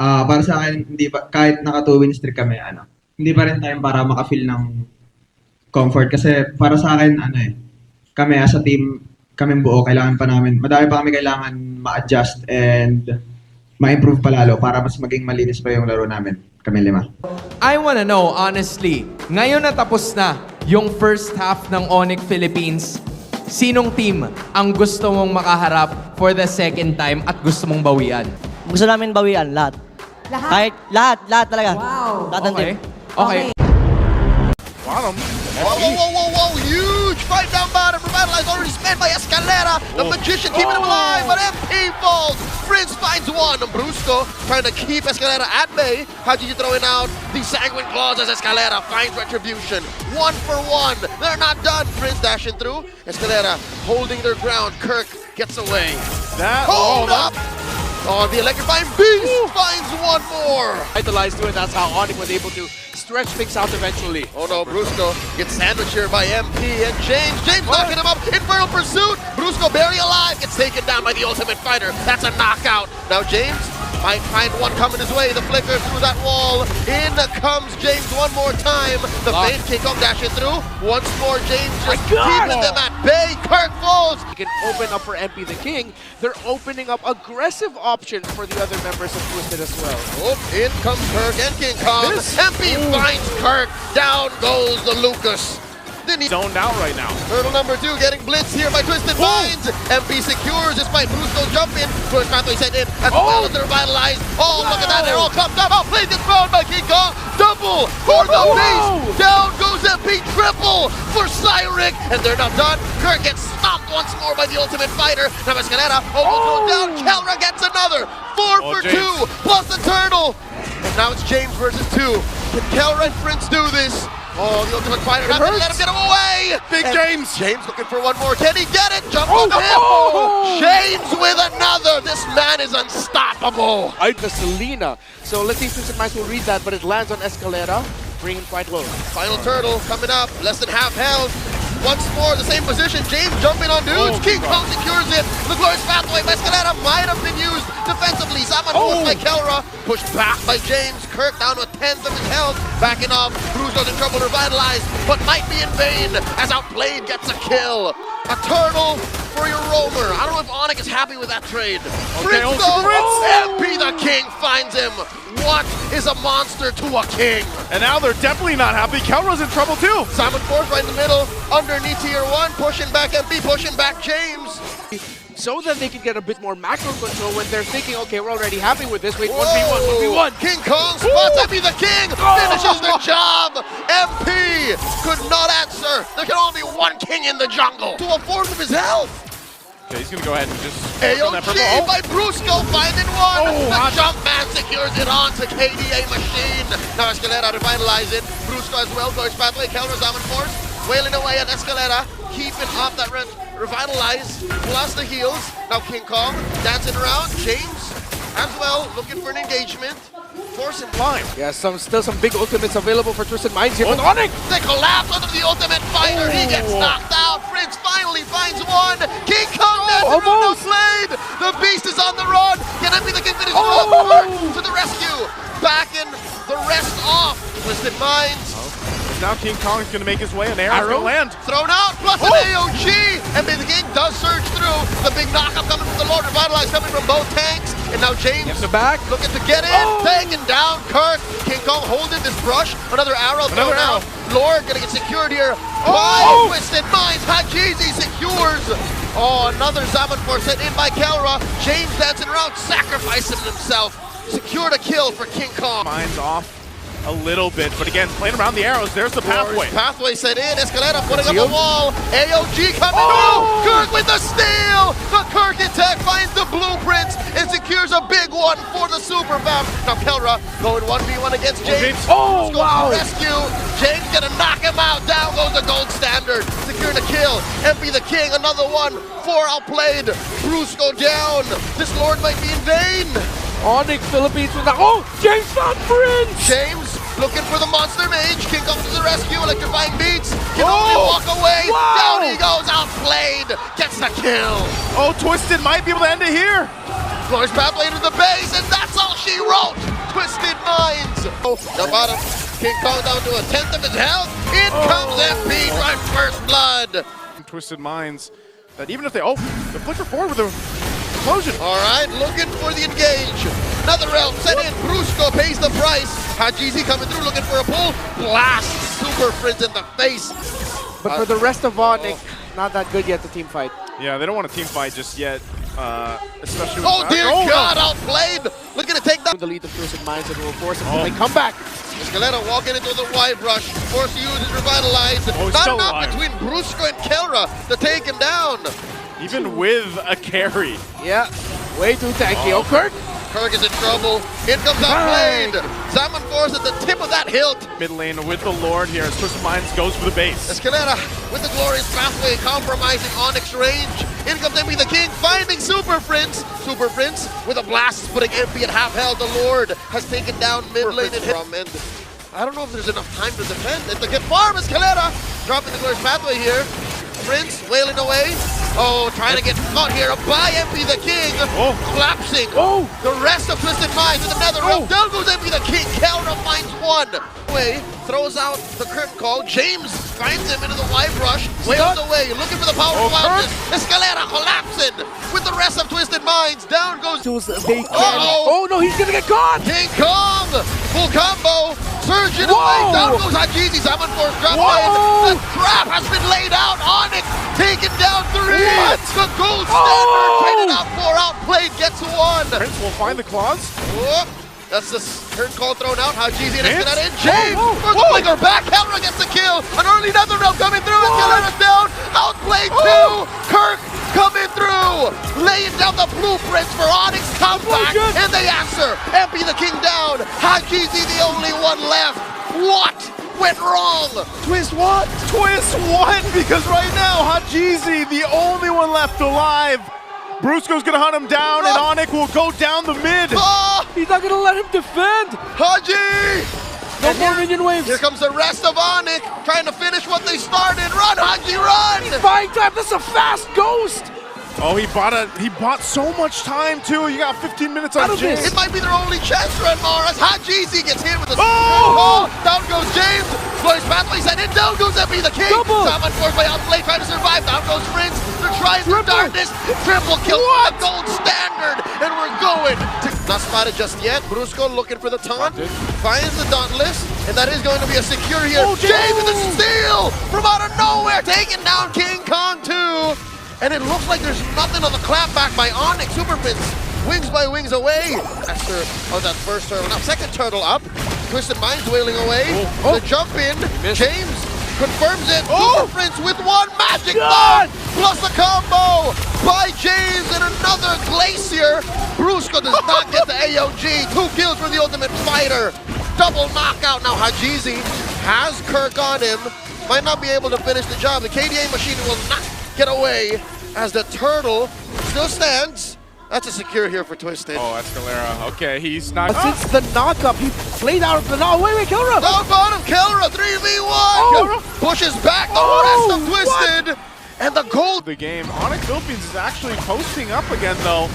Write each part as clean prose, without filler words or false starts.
Para sa akin, hindi pa, kahit naka 2-win streak kami, hindi pa rin time para maka-feel ng comfort. Kasi para sa akin, kami as a team, kaming buo, kailangan pa namin, madami pa kami kailangan ma-adjust and ma-improve palalo para mas maging malinis pa yung laro namin, kami 5. I wanna know, honestly, ngayon na tapos na yung first half ng ONIC Philippines, sinong team ang gusto mong makaharap for the second time at gusto mong bawian? Gusto namin bawian, lahat. Lahat? Kahit lahat talaga. Wow. Lahat ng team. Okay. Bottom. Whoa, huge fight down bottom. Revitalized already spent by Escalera. The Magician keeping him alive, but MP falls. Prince finds one. Brusco trying to keep Escalera at bay. Hajiji throwing out the Sanguine Claws as Escalera finds retribution. 1 for 1. They're not done. Prince dashing through. Escalera holding their ground. Kirk gets away. Hold up! Oh, the electrifying beast finds one more. Vitalized to it. That's how ONIC was able to stretch things out eventually. Oh no, Brusco gets sandwiched here by MP and James. James knocking him up. Infernal pursuit. Brusco barely alive. Gets taken down by the Ultimate Fighter. That's a knockout. Now James might find one coming his way. The flicker through that wall. In comes James one more time. The fade K1NGKONG dashing through. Once more, James just keeping them at bay. Kirk falls. You can open up for MP the King. They're opening up aggressive options for the other members of Twisted as well. Oh, in comes Kirk and King.Kong. MP finds Kirk. Down goes the Lucas. Then he Zoned out right now. Turtle number 2 getting blitzed here by Twisted Minds. MP secures despite Brusco jumping. Twitch pathway set in as well as they're revitalized. Oh, look at that. They're all clumped up. Oh, play gets thrown by King.Kong. Double for the beast. Down goes MP. Triple for Cyric. And they're not done. Kirk gets stopped once more by the Ultimate Fighter. Now Escalera almost goes down. Kelra gets another. 4 for James. 2 plus the Turtle. And now it's James versus 2. Can Kelra and Prince do this? Oh, the Ultimate Fighter, not gonna let him get him away! Big And James. James looking for one more. Can he get it? Jump on him! James with another! This man is unstoppable! Out to Selena. So let's see if Twisted Minds will read that, but it lands on Escalera. Bringing quite low. Final Turtle coming up, less than half health. Once more, the same position. James jumping on dudes. King.Kong secures it. The glorious pathway by Escalera might have been used defensively. Zaman forced by Kelra. Pushed back by James. Kirk down to a 10th of his health. Backing off. Brusco's in trouble, revitalized, but might be in vain as Outplayed gets a kill. A turtle for your roamer. I don't know if ONIC is happy with that trade. Okay, Prince MP the King finds him. What is a monster to a king? And now they're definitely not happy. Kelra's in trouble too. Simon Force right in the middle, underneath tier 1, pushing back MP, pushing back James. So that they can get a bit more macro control when they're thinking, okay, we're already happy with this. Wait, 1v1. King.Kong spots MP the King, finishes the job. MP could not answer. There can only be one king in the jungle to a fourth of his health. Okay, he's gonna go ahead and just on that purple. AOG by Brusco finding one. The hot. jump man secures it onto KDA Machine. Now Escalera revitalize it. Brusco as well goes pathway. Kelra Zaman Force wailing away at Escalera, keeping up that revitalize plus the heals. Now King.Kong dancing around. James as well looking for an engagement. Force him blind. Yeah, still some big ultimates available for Twisted Minds here. But ONIC! They collapse under the Ultimate Fighter. He gets knocked out. Prince finally finds one. King.Kong dancing around Outplayed. The beast is on the run. Can MP the King finish to the rescue? Backing the rest off. Twisted Minds. Now King.Kong is gonna make his way, and Arrow's gonna land. Thrown out, plus an AOG. MP the King does surge through. The big knockup coming from the Lord. Revitalized coming from both tanks. And now James Gets the back. looking to get in. Taking down Kirk. King.Kong holding this brush. Another arrow thrown out. Lord gonna get secured here by Twisted Minds. Hajiji secures. Oh, another Zaman Force set in by Kelra. James dancing around, sacrificing himself. Secured a kill for King.Kong. Minds off a little bit, but again, playing around the arrows, there's the pathway. Pathway set in. Escalera putting up a wall. AOG coming through. Kirk with the steal. The Kirk attack finds the blueprints and secures a big one for the Super Bam. Now Kelra going 1v1 against James. Oh, wow. Rescue. James gonna knock him out. Down goes the gold standard. Securing a kill. MP the King, another one. 4 outplayed. Brusco down. This Lord might be in vain. ONIC Philippines with that. Oh, James found Prince! James looking for the monster mage. King comes to the rescue. Electrifying beats. Can only walk away. Down he goes. Outplayed. Gets the kill. Oh, Twisted might be able to end it here. Glorious pathway to the base, and that's all she wrote. The bottom, King Kong down to a tenth of his health. In comes MP, drive first blood. Twisted Minds that even if they the flicker forward with the explosion. All right, looking for the engage. Another realm set in. Brusco pays the price. GODZ coming through, looking for a pull. Blast Super Friends in the face. But for the rest of ONIC, not that good yet, the team fight. Yeah, they don't want a team fight just yet, especially with Oh dear no. God, outplayed. Looking to take down. The lead of Twisted Minds and will force him to make comeback. Escalera walking into the wide rush, forced to use his revitalize. he's Not still enough alive. between Brusco and Kelra to take him down. Even with a carry. Yeah, way too tanky. Oh, Kirk. Kirk is in trouble. In comes outplayed. Salmon Force at the tip of that hilt. Mid lane with the Lord here as Twisted Minds goes for the base. Escalera with the glorious pathway, compromising Onyx range. In comes MP the King, finding Super Prince. Super Prince with a blast, putting MP at half health. The Lord has taken down mid lane and hit. I don't know if there's enough time to defend. It's the good farm. Escalera dropping the glorious pathway here. Prince wailing away. Oh, trying to get caught here by MP the King. Collapsing. The rest of Twisted Minds in the nether realm. Down goes MP the King. Kelra finds one. Away, throws out the curtain call. JEYMZ finds him into the wide rush. Wails away, looking for the power of wildness. Escalera collapsing with the rest of Twisted Minds. Down goes. Oh no, he's gonna get caught. King Kong. Full combo. Surging away. Down goes GODZ. Salmon Force drop in. The trap has been laid out. ONIC taken down 3. The gold standard traded out 4. Outplayed gets 1. Prince will find the claws. Whoop. That's the curtain call thrown out. GODZ and Escalera in. JEYMZ for the flicker back. Kelra gets the kill. An early nether realm coming through. Escalera's down. Outplayed 2. Kirk coming through. Laying down the blueprints for ONIC's comeback. And they answer. MP the King down. GODZ the only one left. What went wrong? TWIS what? TWIS won because right now GODZ the only one left alive. Brusco's gonna hunt him down and ONIC will go down the mid. He's not gonna let him defend. Haji! No more minion waves. Here comes the rest of ONIC trying to finish what they started. Run, Haji, run! Buying time. That's a fast ghost. Oh, he bought so much time too. You got 15 minutes on JEYMZ. It might be their only chance, Renmar, as GODZ gets hit with a ball. Down goes JEYMZ. Glorious pathway set in. Down goes MP the King. Salmon Force by outplay trying to survive. Down goes Prince. They're trying through darkness. Triple kill. The gold standard. And we're going. Not spotted just yet. Brusco looking for the taunt. Finds the Dauntless. And that is going to be a secure here. JEYMZ with the steal from out of nowhere. Taking down King Kong 2. And it looks like there's nothing on the clapback by ONIC. Super Prince wings by wings away. After that first turtle. Now second turtle up. Twisted Minds wailing away. The jump in. JEYMZ confirms it. Super Prince with one magic bomb. Plus a combo by JEYMZ and another Glacier. Brusco does not get the AOG. 2 kills for the Ultimate Fighter. Double knockout. Now GODZ has Kirk on him. Might not be able to finish the job. The KDA machine will not get away as the turtle still stands. That's a secure here for Twisted. Oh, Escalera. Okay, he's not. Since the knockup, he played out of the knock. Wait, Kelra. Down bottom, Kelra 3v1. Kelra pushes back the rest of Twisted. And the gold. The game. ONIC Philippines is actually posting up again though.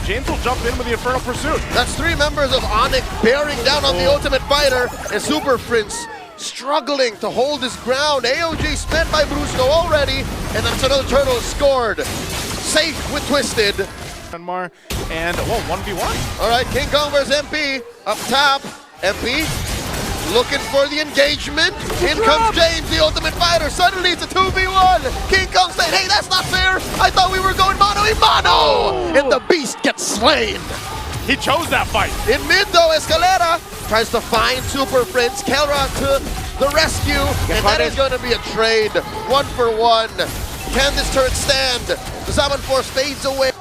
JEYMZ will jump in with the Infernal Pursuit. That's 3 members of ONIC bearing down on the Ultimate Fighter. And Super Prince struggling to hold his ground. AOG spent by Brusco already. And that's another turtle scored. Safe with Twisted. Myanmar and 1v1. All right, King Kong versus MP up top. MP looking for the engagement. In comes JEYMZ, the Ultimate Fighter. Suddenly it's a 2v1. King Kong saying, hey, that's not fair. I thought we were going mano-a-mano. And the beast gets slain. He chose that fight. In mid though, Escalera tries to find Super Prince. Kelra to the rescue. And that is going to be a trade. 1 for 1. Can this turret stand? The Salmon Force fades away.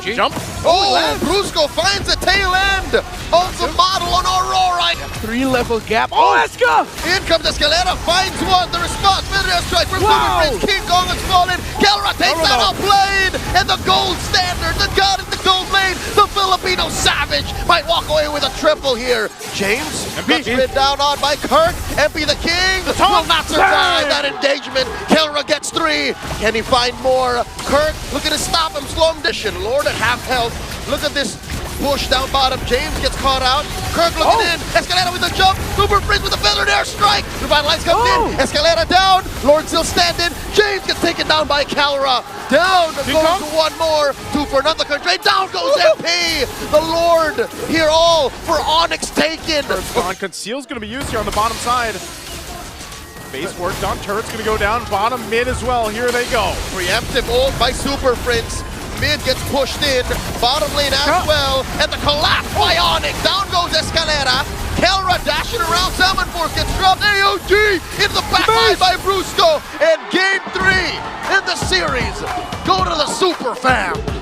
Jump. Oh, Brusco finds the tail end of the model on Aurora. 3-level gap. Oh, Eska! In comes Escalera, finds one. The response, Midnight Strike from Super Prince. King Kong has fallen. Kelra takes that outplayed. And the gold standard, the god in the gold lane, the Filipino savage might walk away with a triple here. JEYMZ gets ridden down on by Kirk. MP the King will not survive that engagement. Kelra gets 3. Can he find more? Kirk looking to stop him. Slow him. Lord at half health. Look at this push down bottom. JEYMZ gets caught out. Kirk looking in. Escalera with the jump. Super Prince with the feathered airstrike. Revitalize comes in. Escalera down. Lord still standing. James gets taken down by Kelra. Down goes Kong? one more. Two for another country. Down goes MP. The Lord here all for ONIC taken. Turret's gone. Conceal's going to be used here on the bottom side. Base worked on. Turret's going to go down. Bottom, mid as well. Here they go. Preemptive ult by Super Prince. Mid gets pushed in. Bottom lane as well. And the collapse by ONIC. Down goes Escalera. Kelra dashing around. Salmon Force gets dropped. AOG in the backline by Brusco. And game 3 in the series. Go to the Super Fam.